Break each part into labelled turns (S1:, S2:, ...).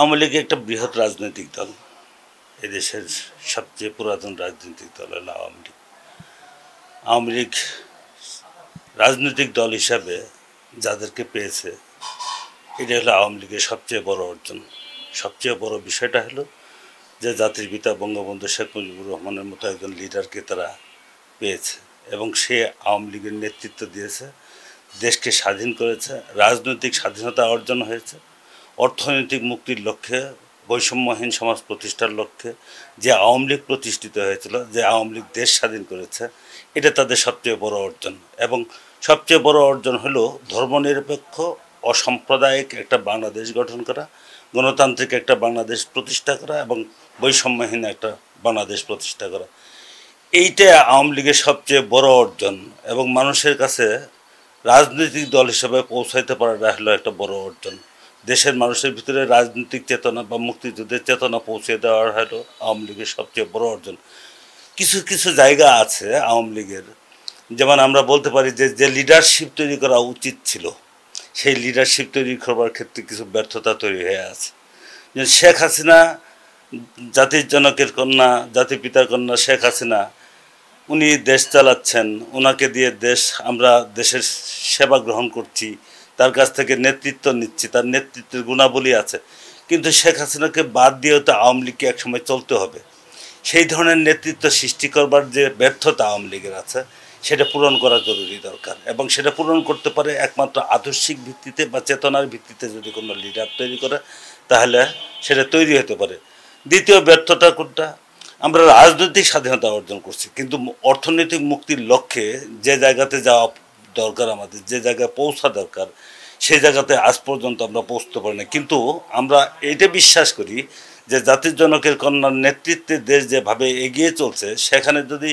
S1: আওয়ামী লীগ একটা বৃহৎ রাজনৈতিক দল। এদেশের সবচেয়ে পুরাতন রাজনৈতিক দল হলো আওয়ামী লীগ। আওয়ামী লীগ রাজনৈতিক দল হিসাবে যাদেরকে পেয়েছে, এটা হলো আওয়ামী লীগের সবচেয়ে বড় অর্জন। সবচেয়ে বড় বিষয়টা হলো যে জাতির পিতা বঙ্গবন্ধু শেখ মুজিবুর রহমানের মতো একজন লিডারকে তারা পেয়েছে এবং সে আওয়ামী লীগের নেতৃত্ব দিয়েছে, দেশকে স্বাধীন করেছে, রাজনৈতিক স্বাধীনতা অর্জন হয়েছে, অর্থনৈতিক মুক্তির লক্ষ্যে, বৈষম্যহীন সমাজ প্রতিষ্ঠার লক্ষ্যে যে আওয়ামী লীগ প্রতিষ্ঠিত হয়েছিল, যে আওয়ামী লীগ দেশ স্বাধীন করেছে, এটা তাদের সবচেয়ে বড় অর্জন। এবং সবচেয়ে বড় অর্জন হলো ধর্মনিরপেক্ষ অসাম্প্রদায়িক একটা বাংলাদেশ গঠন করা, গণতান্ত্রিক একটা বাংলাদেশ প্রতিষ্ঠা করা এবং বৈষম্যহীন একটা বাংলাদেশ প্রতিষ্ঠা করা। এইটা আওয়ামী লীগের সবচেয়ে বড় অর্জন এবং মানুষের কাছে রাজনৈতিক দল হিসেবে পৌঁছাইতে পারাটা হলো একটা বড় অর্জন। দেশের মানুষের ভিতরে রাজনৈতিক চেতনা বা মুক্তিযুদ্ধের চেতনা পৌঁছে দেওয়ার হলো আওয়ামী লীগের সবচেয়ে বড় অর্জন। কিছু কিছু জায়গা আছে আওয়ামী লীগের, যেমন আমরা বলতে পারি যে লিডারশিপ তৈরি করা উচিত ছিল, সেই লিডারশিপ তৈরি করবার ক্ষেত্রে কিছু ব্যর্থতা তৈরি হয়ে আছে। যে শেখ হাসিনা, জাতির জনকের কন্যা, জাতির পিতার কন্যা শেখ হাসিনা, উনি দেশ চালাচ্ছেন, ওনাকে দিয়ে আমরা দেশের সেবা গ্রহণ করছি, তার কাছ থেকে নেতৃত্ব নিচ্ছি, তার নেতৃত্বের গুণাবলী আছে। কিন্তু শেখ হাসিনাকে বাদ দিয়েও তো আওয়ামী লীগকে একসময় চলতে হবে। সেই ধরনের নেতৃত্ব সৃষ্টি করবার যে ব্যর্থতা আওয়ামী লীগের আছে, সেটা পূরণ করা জরুরি দরকার। এবং সেটা পূরণ করতে পারে একমাত্র আদর্শিক ভিত্তিতে বা চেতনার ভিত্তিতে যদি কোনো লিডার তৈরি করে, তাহলে সেটা তৈরি হতে পারে। দ্বিতীয় ব্যর্থতা কোনটা? আমরা রাজনৈতিক স্বাধীনতা অর্জন করছি, কিন্তু অর্থনৈতিক মুক্তির লক্ষ্যে যে জায়গাতে যাওয়া দরকার, আমাদের যে জায়গায় পৌঁছা দরকার, সেই জায়গাতে আজ পর্যন্ত আমরা পৌঁছতে পারি না। কিন্তু আমরা এইটা বিশ্বাস করি যে জাতির জনকের কন্যার নেতৃত্বে দেশ যেভাবে এগিয়ে চলছে, সেখানে যদি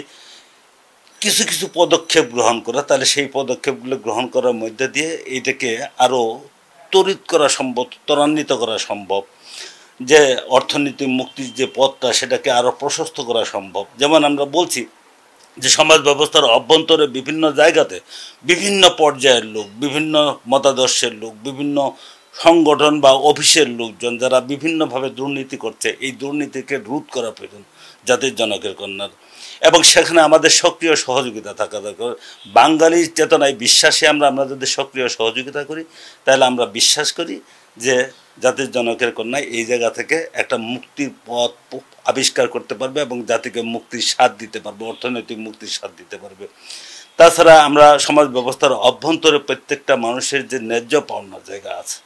S1: কিছু কিছু পদক্ষেপ গ্রহণ করা, তাহলে সেই পদক্ষেপগুলো গ্রহণ করার মধ্যে দিয়ে এইটাকে আরও তড়িৎ করা সম্ভব, ত্বরান্বিত করা সম্ভব। যে অর্থনৈতিক মুক্তির যে পথটা, সেটাকে আরও প্রশস্ত করা সম্ভব। যেমন আমরা বলছি যে সমাজ ব্যবস্থার অভ্যন্তরে বিভিন্ন জায়গাতে বিভিন্ন পর্যায়ের লোক, বিভিন্ন মতাদর্শের লোক, বিভিন্ন সংগঠন বা অফিসের লোকজন যারা বিভিন্নভাবে দুর্নীতি করছে, এই দুর্নীতিকে রোধ করা প্রয়োজন জাতির জনকের কন্যার। এবং সেখানে আমাদের সক্রিয় সহযোগিতা থাকা দরকার। বাঙালির চেতনায় বিশ্বাসী আমরা যদি সক্রিয় সহযোগিতা করি, তাহলে আমরা বিশ্বাস করি যে জাতির জনকের কন্যা এই জায়গা থেকে একটা মুক্তির পথ আবিষ্কার করতে পারবে এবং জাতিকে মুক্তির স্বাদ দিতে পারবে, অর্থনৈতিক মুক্তির স্বাদ দিতে পারবে। তাছাড়া আমরা সমাজ ব্যবস্থার অভ্যন্তরে প্রত্যেকটা মানুষের যে ন্যায্য পাওনার জায়গা আছে,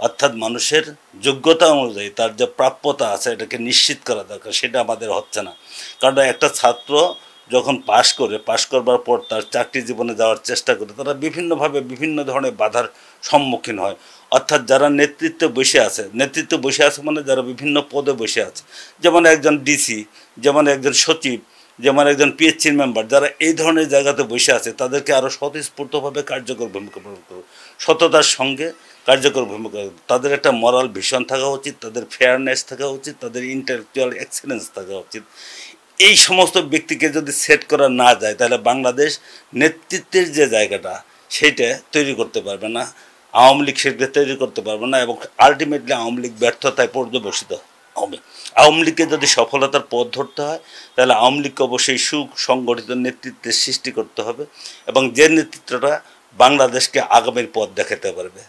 S1: অর্থাৎ মানুষের যোগ্যতা অনুযায়ী তার যে প্রাপ্যতা আছে, এটাকে নিশ্চিত করা দরকার। সেটা আমাদের হচ্ছে না। কারণ একটা ছাত্র যখন পাশ করবার পর তার চাকরি জীবনে যাওয়ার চেষ্টা করে, তারা বিভিন্নভাবে বিভিন্ন ধরনের বাধার সম্মুখীন হয়। অর্থাৎ যারা নেতৃত্বে বসে আছে মানে যারা বিভিন্ন পদে বসে আছে, যেমন একজন ডিসি, যেমন একজন সচিব, যেমন একজন পিএইচসির মেম্বার, যারা এই ধরনের জায়গাতে বসে আছে, তাদেরকে আরও স্বতঃস্ফূর্তভাবে কার্যকর ভূমিকা পালন করবে, সততার সঙ্গে কার্যকর ভূমিকা। তাদের একটা মরাল ভিশন থাকা উচিত, তাদের ফেয়ারনেস থাকা উচিত, তাদের ইন্টেলেকচুয়াল এক্সেলেন্স থাকা উচিত। এই সমস্ত ব্যক্তিকে যদি সেট করা না যায়, তাহলে বাংলাদেশ নেতৃত্বের যে জায়গাটা, সেইটা তৈরি করতে পারবে না আওয়ামী লীগ, সেটা তৈরি করতে পারবে না। এবং আলটিমেটলি আওয়ামী লীগ ব্যর্থতায় পর্যবসিত হবে। আওয়ামী লীগকে যদি সফলতার পথ ধরতে হয়, তাহলে আওয়ামী লীগকে অবশ্যই সুসংগঠিত নেতৃত্বের সৃষ্টি করতে হবে এবং যে নেতৃত্বটা বাংলাদেশকে আগামীর পথ দেখাতে পারবে।